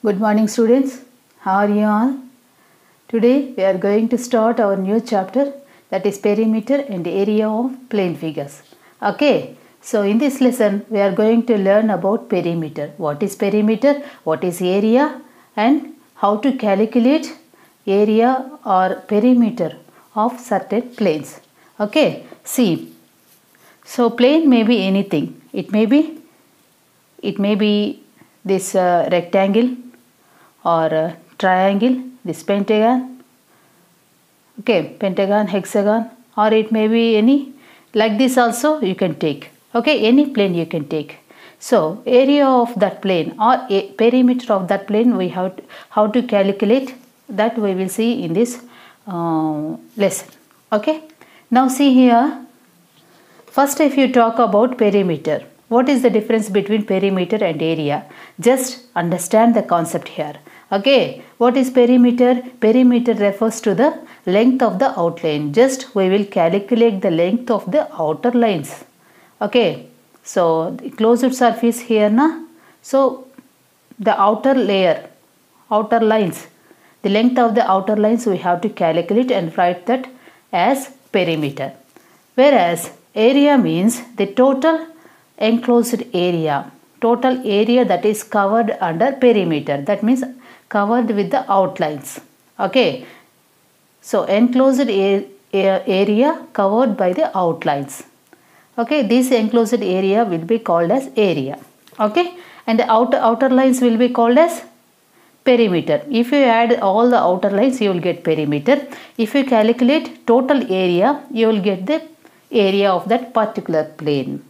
Good morning students, how are you all? Today we are going to start our new chapter, that is perimeter and area of plane figures. Okay, so in this lesson we are going to learn about perimeter. What is perimeter, what is area, and how to calculate area or perimeter of certain planes. Okay, see, so plane may be anything. It may be this rectangle or triangle, this pentagon, okay, pentagon, hexagon, or it may be any, like this also you can take, okay, any plane you can take. So area of that plane or perimeter of that plane, we have how to calculate that we will see in this lesson. Okay, now see here, first if you talk about perimeter, what is the difference between perimeter and area? Just understand the concept here. Okay, what is perimeter? Perimeter refers to the length of the outline. Just we will calculate the length of the outer lines. Okay, so the closed surface here na. So the outer layer, outer lines, the length of the outer lines we have to calculate and write that as perimeter. Whereas area means the total enclosed area, total area that is covered under perimeter, that means covered with the outlines. Okay, so enclosed area covered by the outlines. Okay, this enclosed area will be called as area. Okay, and the outer lines will be called as perimeter. If you add all the outer lines, you will get perimeter. If you calculate total area, you will get the area of that particular plane.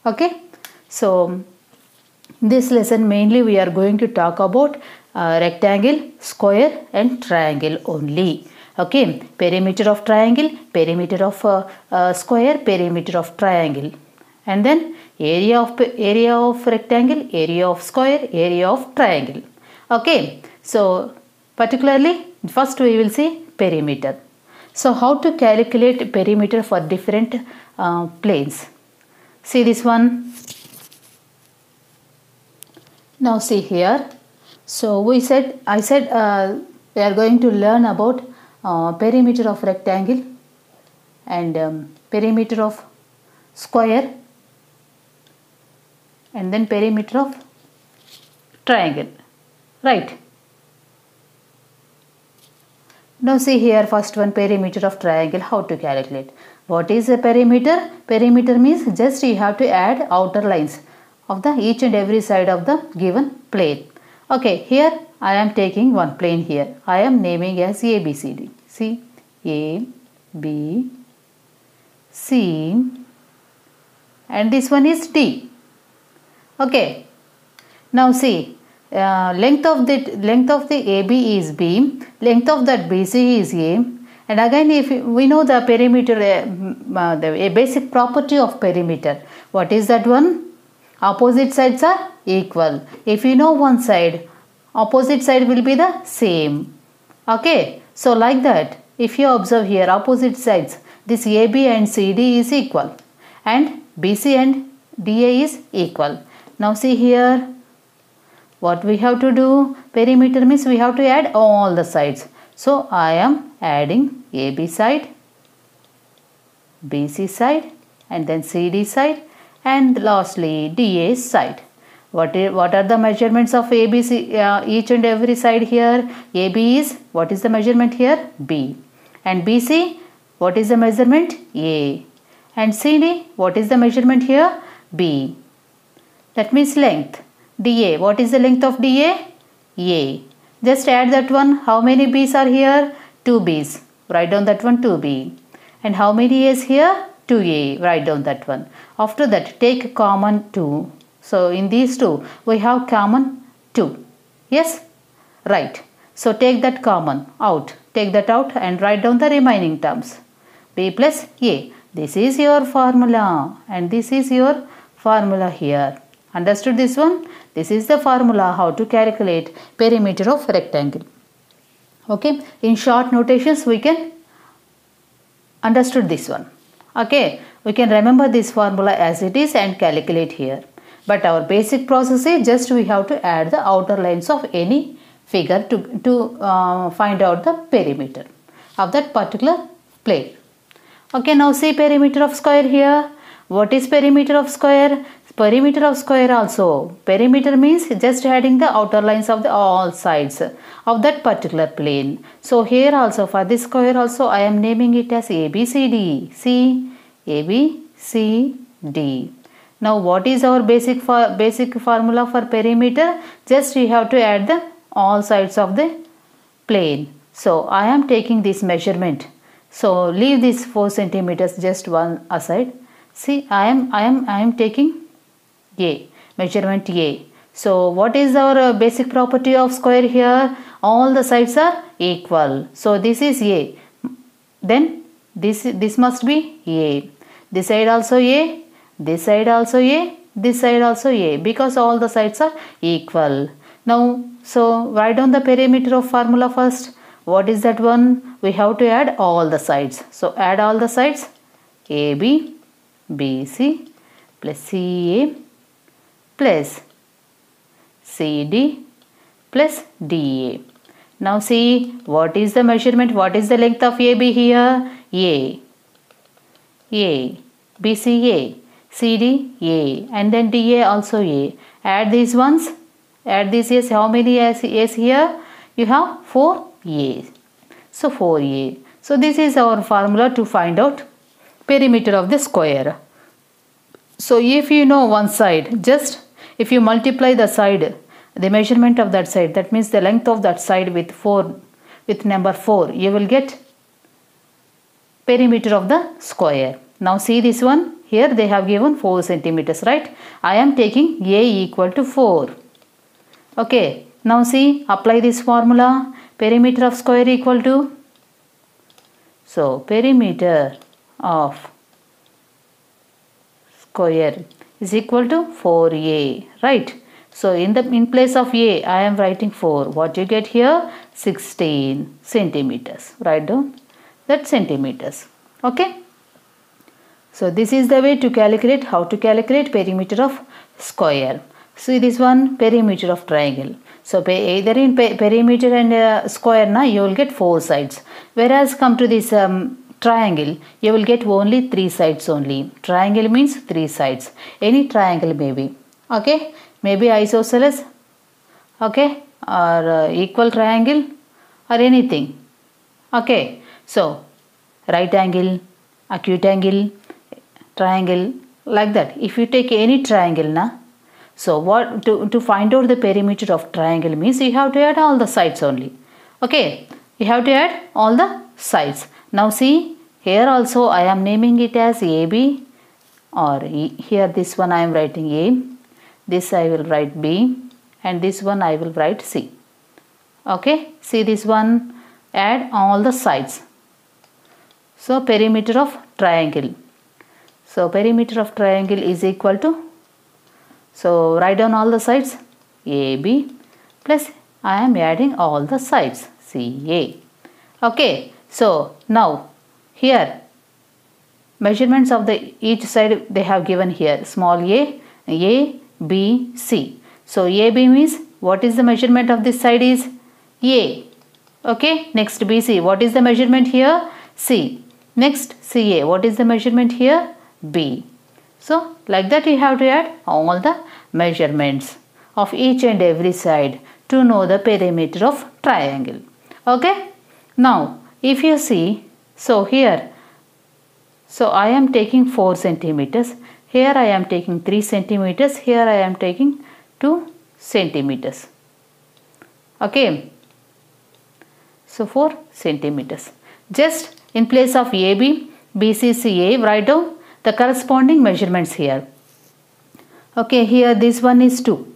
Okay, so this lesson mainly we are going to talk about rectangle, square and triangle only. Okay, perimeter of triangle, perimeter of square, perimeter of triangle, and then area of rectangle, area of square, area of triangle. Okay, so particularly first we will see perimeter. So how to calculate perimeter for different planes? See this one. Now see here. So I said we are going to learn about perimeter of rectangle and perimeter of square and then perimeter of triangle, right? Now see here, first one, perimeter of triangle, how to calculate. What is a perimeter? Perimeter means just you have to add outer lines of the each and every side of the given plane. Okay, here I am taking one plane here. I am naming as ABCD. See, A, B, C, and this one is D. Okay, now see, length of the AB is B, length of that BC is A, and again if we know the perimeter, a basic property of perimeter, what is that one? Opposite sides are equal. If you know one side, opposite side will be the same. Okay, so like that, if you observe here, opposite sides, this AB and CD is equal and BC and DA is equal. Now see here, what we have to do? Perimeter means we have to add all the sides. So I am adding AB side, BC side, and then CD side, and lastly DA side. What are the measurements of ABC? Each and every side here. AB is, what is the measurement here? B. And BC, what is the measurement? A. And CD, what is the measurement here? B. That means length. DA, what is the length of DA? A. Just add that one. How many B's are here? 2 B's. Write down that one, 2B. And how many A's here? 2A. Write down that one. After that, take common 2. So in these two, we have common 2. Yes? Right. So take that common out. Take that out and write down the remaining terms. B plus A. This is your formula and this is your formula here. Understood this one? This is the formula how to calculate perimeter of rectangle. Okay, in short notations we can understood this one. Okay, we can remember this formula as it is and calculate here. But our basic process is just we have to add the outer lines of any figure to find out the perimeter of that particular plane. Okay, now see perimeter of square here. What is perimeter of square? Perimeter of square also. Perimeter means just adding the outer lines of the all sides of that particular plane. So here also for this square also I am naming it as ABCD. See, ABCD. Now what is our basic formula for perimeter? Just we have to add the all sides of the plane. So I am taking this measurement. So leave this 4 centimeters just one aside. See, I am taking A, measurement A. So what is our basic property of square here? All the sides are equal. So this is A. Then this must be A. This side also A. This side also A. This side also A, because all the sides are equal. Now, so write down the perimeter of formula first. What is that one? We have to add all the sides. So add all the sides. AB, BC plus CA plus CD plus DA. Now see, what is the measurement? What is the length of AB here? A, BC A, CD A, and then DA also A. Add these ones. Add these A's. How many A's here? You have 4 A's. So 4A. So this is our formula to find out perimeter of the square. So if you know one side, just if you multiply the side, the measurement of that side, that means the length of that side with number 4, you will get perimeter of the square. Now see this one. Here they have given 4 centimeters, right? I am taking A equal to 4. Okay. Now see, apply this formula. Perimeter of square equal to, so perimeter of square is equal to 4A, right? So in place of A, I am writing 4. What you get here? 16 centimeters. Write down that centimeters. Okay. So this is the way to calculate, how to calculate perimeter of square. See this one, perimeter of triangle. So either in perimeter and square na, you will get 4 sides. Whereas come to this triangle, you will get only 3 sides only. Triangle means 3 sides. Any triangle maybe. Okay. Maybe isosceles. Okay. Or equal triangle or anything. Okay. So right angle, acute angle, triangle, like that. If you take any triangle na, so what to find out the perimeter of triangle means you have to add all the sides only. Okay, you have to add all the sides. Now see, here also I am naming it as AB, or here this one I am writing A, this I will write B, and this one I will write C. Okay, see this one, add all the sides. So perimeter of triangle. So perimeter of triangle is equal to, so write down all the sides, AB plus I am adding all the sides, CA. Okay, so now here measurements of the each side they have given here, small a, B, C. So AB means what is the measurement of this side is A. Okay, next BC, what is the measurement here? C. Next CA, what is the measurement here? B. So like that you have to add all the measurements of each and every side to know the perimeter of triangle. Okay. Now if you see, so here, so I am taking 4 centimeters. Here I am taking 3 centimeters. Here I am taking 2 centimeters. Okay. So 4 centimeters. Just in place of AB, BC, CA, write down the corresponding measurements here. Okay, here this one is 2.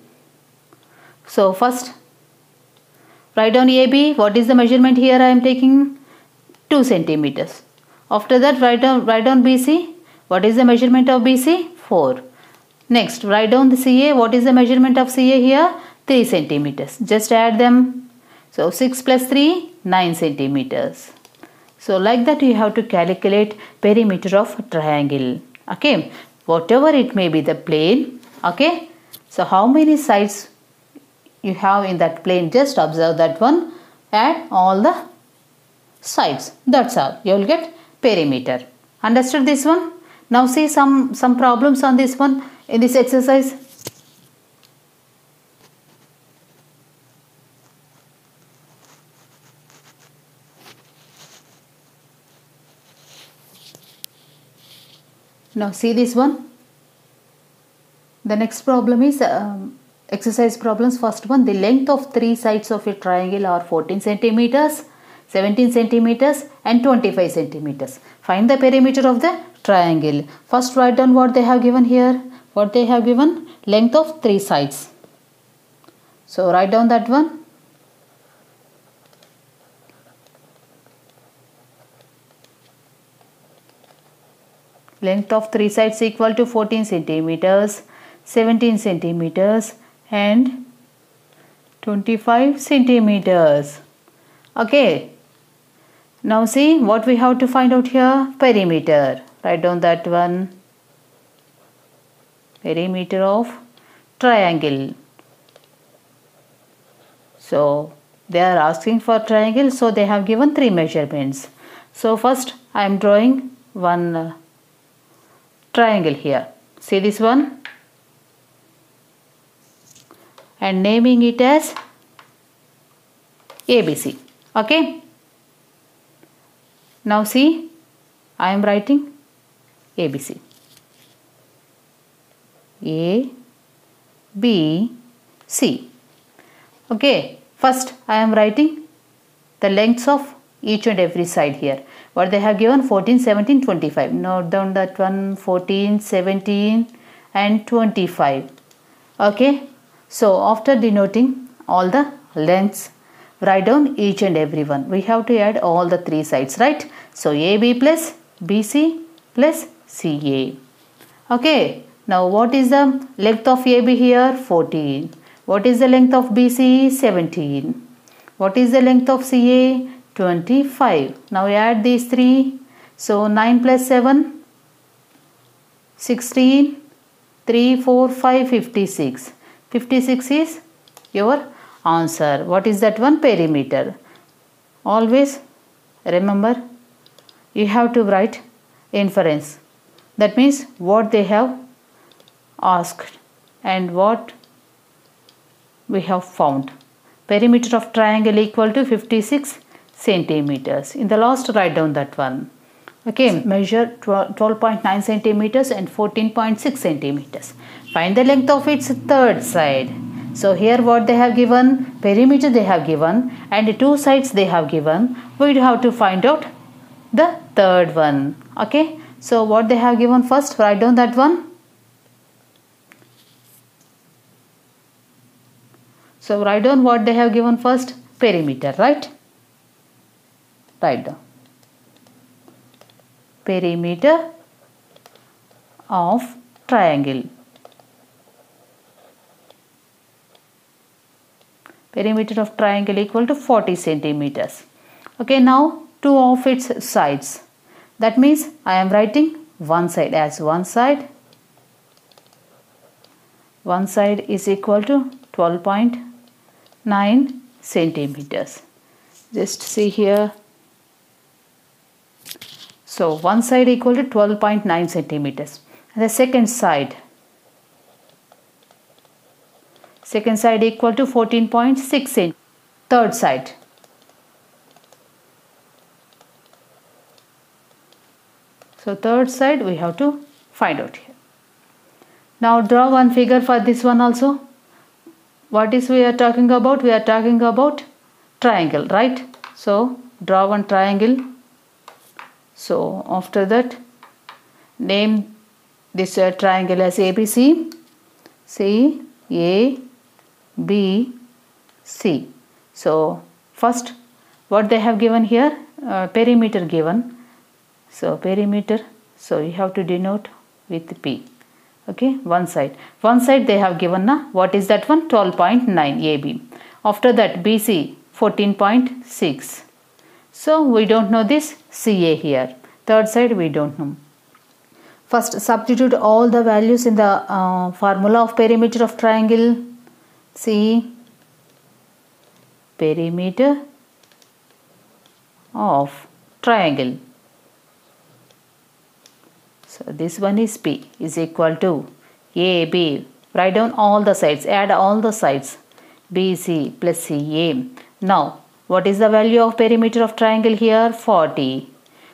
So first write down AB. What is the measurement here? I am taking 2 centimeters. After that write down BC. What is the measurement of BC? 4. Next write down the CA. What is the measurement of CA here? 3 centimeters. Just add them. So 6 plus 3, 9 centimeters. So like that you have to calculate perimeter of triangle. Okay, whatever it may be the plane. Okay, So how many sides you have in that plane? Just observe that one. Add all the sides. That's all. You will get perimeter. Understood this one? Now see some problems on this one in this exercise. Now see this one. The next problem is exercise problems. First one, the length of three sides of a triangle are 14 centimeters, 17 centimeters and 25 centimeters. Find the perimeter of the triangle. First write down what they have given here. What they have given? Length of three sides. So write down that one. Length of three sides equal to 14 centimeters, 17 centimeters and 25 centimeters. Okay. Now see what we have to find out here. Perimeter. Write down that one. Perimeter of triangle. So they are asking for triangle, so they have given three measurements. So first I am drawing one triangle here. See this one and naming it as ABC. Okay. Now see, I am writing ABC. A, B, C. Okay. First I am writing the lengths of each and every side here. What they have given? 14, 17, 25. Note down that one. 14, 17 and 25. Okay. So after denoting all the lengths, write down each and every one. We have to add all the three sides, right? So AB plus BC plus CA. Okay. Now what is the length of AB here? 14. What is the length of BC? 17. What is the length of CA? 25. Now add these three. So 9 plus 7, 16, 3, 4, 5, 56. 56 is your answer. What is that one? Perimeter. Always remember, you have to write inference. That means what they have asked and what we have found. Perimeter of triangle equal to 56 centimeters. In the last, write down that one. Okay, measure 12.9 centimeters and 14.6 centimeters. Find the length of its third side. So here what they have given? Perimeter they have given and two sides they have given. We have to find out the third one. Okay, so what they have given first, write down that one. So write down what they have given first. Perimeter, right? Write down. Perimeter of triangle. Perimeter of triangle equal to 40 centimeters. Okay, now two of its sides. That means I am writing one side as one side. One side is equal to 12.9 centimeters. Just see here. So one side equal to 12.9 centimeters. And the second side equal to 14.6 centimeters. Third side. So third side we have to find out here. Now draw one figure for this one also. What is we are talking about? We are talking about triangle, right? So draw one triangle. So after that, name this triangle as ABC. C, A, B, C. So first what they have given here? Perimeter given. So perimeter, so you have to denote with P. Okay, one side they have given na. What is that one? 12.9 AB. After that BC 14.6. So we don't know this CA here. Third side we don't know. First substitute all the values in the formula of perimeter of triangle. See, perimeter of triangle. So this one is P is equal to AB. Write down all the sides, add all the sides. BC plus CA. Now what is the value of perimeter of triangle here? 40.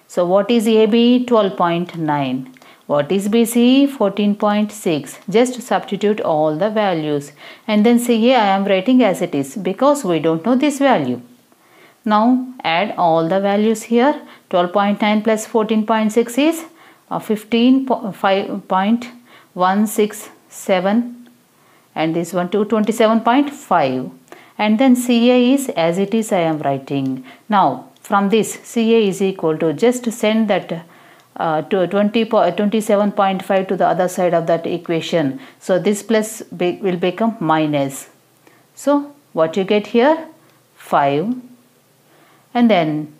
So what is AB? 12.9. What is BC? 14.6. Just substitute all the values. And then CA I am writing as it is because we don't know this value. Now add all the values here. 12.9 plus 14.6 is 15.167 and this one to 27.5, and then CA is as it is I am writing. Now from this CA is equal to, just send that to 27.5 to the other side of that equation. So this plus will become minus. So what you get here? 5 and then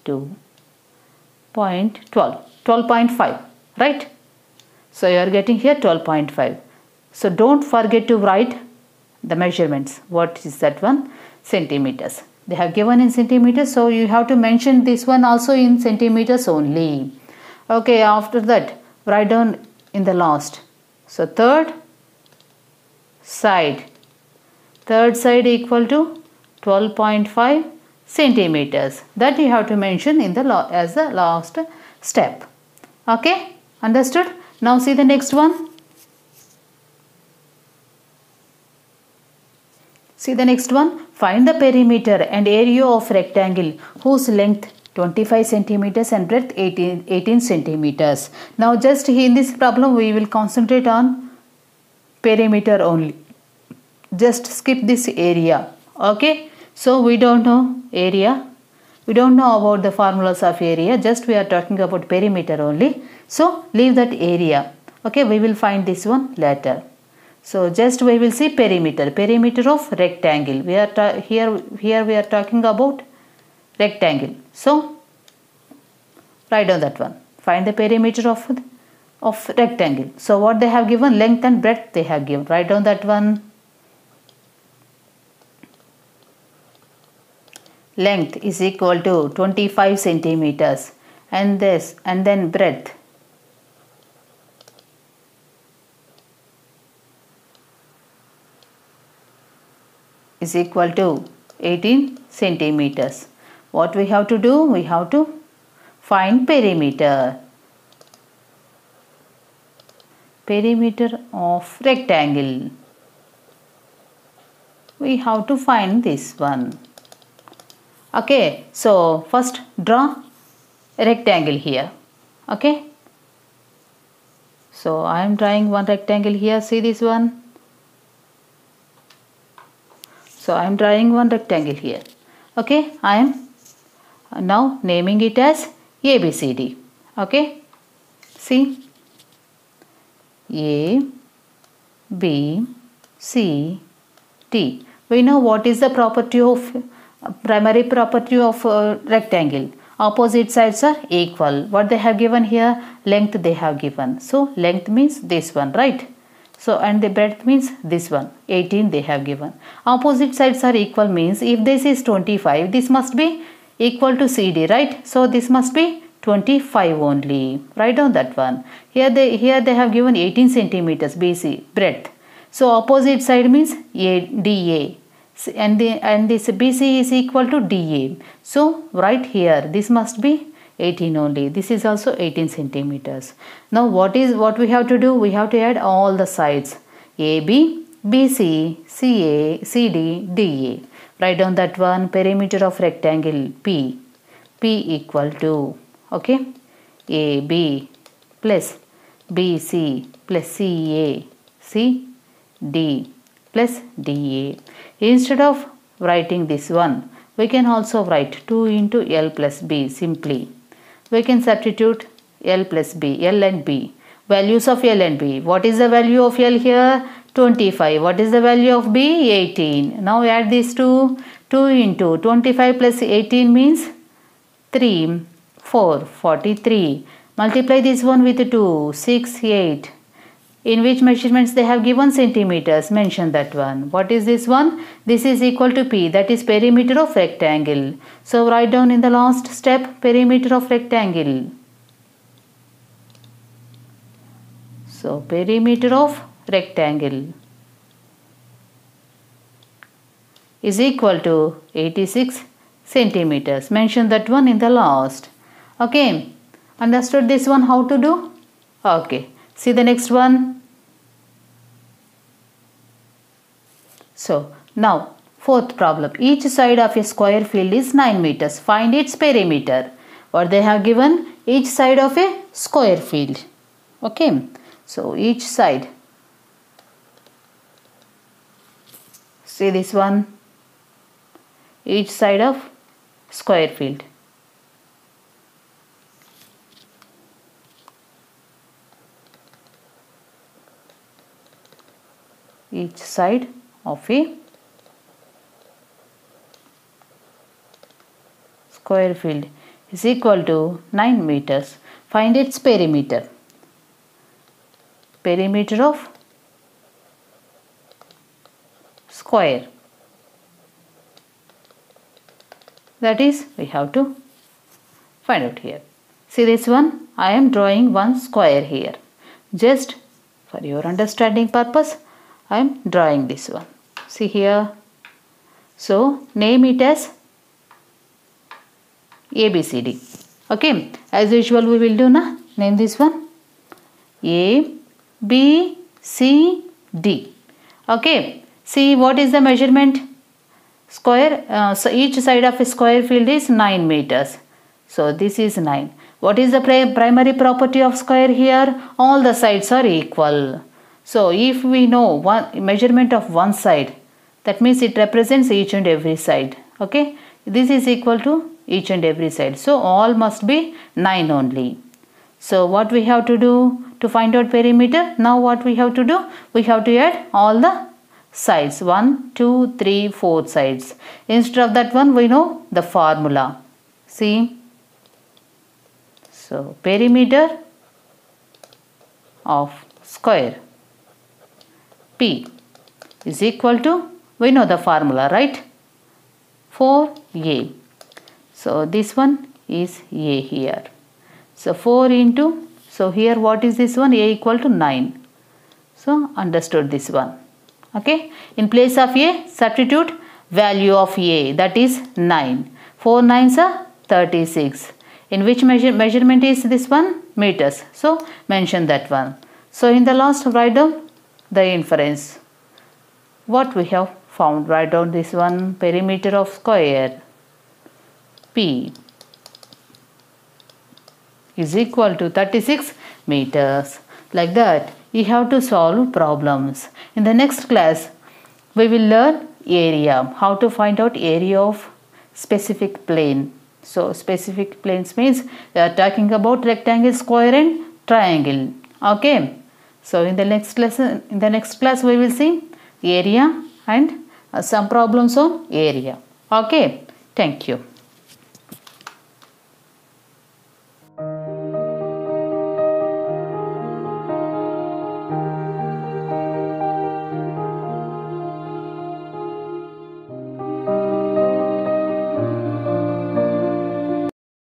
12.5, right? So you are getting here 12.5. So don't forget to write the measurements. What is that one? Centimeters. They have given in centimeters, so you have to mention this one also in centimeters only. Okay, after that write down in the last. So third side equal to 12.5 centimeters. That you have to mention in the as the last step. Okay, understood? Now see the next one. See the next one. Find the perimeter and area of rectangle whose length 25 centimeters and breadth 18 centimeters. Now just in this problem we will concentrate on perimeter only. Just skip this area. Okay. So we don't know area. We don't know about the formulas of area. Just we are talking about perimeter only. So leave that area. Okay. We will find this one later. So just we will see perimeter of rectangle. We are here we are talking about rectangle. So write down that one. Find the perimeter of rectangle. So what they have given, length and breadth they have given. Write down that one. Length is equal to 25 centimeters and this, and then breadth is equal to 18 centimeters. What we have to do? We have to find perimeter. Perimeter of rectangle. We have to find this one. Okay, so first draw a rectangle here. Okay, so I am drawing one rectangle here. See this one. So I am drawing one rectangle here. Okay, I am now naming it as ABCD. Okay, see, A, B, C, D. We know what is the property of primary property of rectangle. Opposite sides are equal. What they have given here? Length they have given. So length means this one, right? So and the breadth means this one, 18 they have given. Opposite sides are equal means if this is 25, this must be equal to CD, right? So this must be 25 only. Write down that one. Here they have given 18 centimeters BC breadth. So opposite side means DA. And this BC is equal to DA. So right here this must be 18 only. This is also 18 centimeters. Now what we have to do? We have to add all the sides. AB, BC, CA, CD, DA. Write down that one. Perimeter of rectangle P. P equal to, okay, AB plus BC plus CA, CD plus DA. Instead of writing this one, we can also write 2 into L plus B simply. We can substitute L plus B, L and B. Values of L and B. What is the value of L here? 25. What is the value of B? 18. Now add these two. 2 into 25 plus 18 means 3, 4, 43. Multiply this one with 2, 6, 8. In which measurements they have given centimeters, mention that one. What is this one? This is equal to P, that is perimeter of rectangle. So write down in the last step perimeter of rectangle. So perimeter of rectangle is equal to 86 centimeters. Mention that one in the last. Okay, understood this one how to do? Okay, see the next one. So now fourth problem. Each side of a square field is 9 meters. Find its perimeter. What they have given? Each side of a square field. Okay, so each side. See this one. Each side of square field. Each side of a square field is equal to 9 meters. Find its perimeter. Perimeter of square. That is, we have to find out here. See this one? I am drawing one square here. Just for your understanding purpose, I am drawing this one. See here. So, name it as ABCD. Okay. As usual, we will do na. Name this one A, B, C, D. Okay. See what is the measurement? Square, so each side of a square field is 9 meters. So this is 9. What is the primary property of square here? All the sides are equal. So if we know one measurement of one side, that means it represents each and every side. Okay, this is equal to each and every side. So all must be 9 only. So what we have to do to find out perimeter? Now what we have to do? We have to add all the sides. 1, 2, 3, 4 sides. Instead of that one, we know the formula. See. So perimeter of square P is equal to, we know the formula, right? 4A. So this one is A here. So 4 into, so here what is this one? A equal to 9. So understood this one. Okay, in place of A, substitute value of A, that is 9. 4 9s are 36. In which measurement is this one? Meters. So mention that one. So in the last, write down the inference. What we have found, write down this one. Perimeter of square P is equal to 36 meters. Like that, you have to solve problems. In the next class, we will learn area, how to find out area of specific plane. So specific planes means we are talking about rectangle, square and triangle. Okay. So in the next lesson, in the next class, we will see area and some problems on area. Okay. Thank you.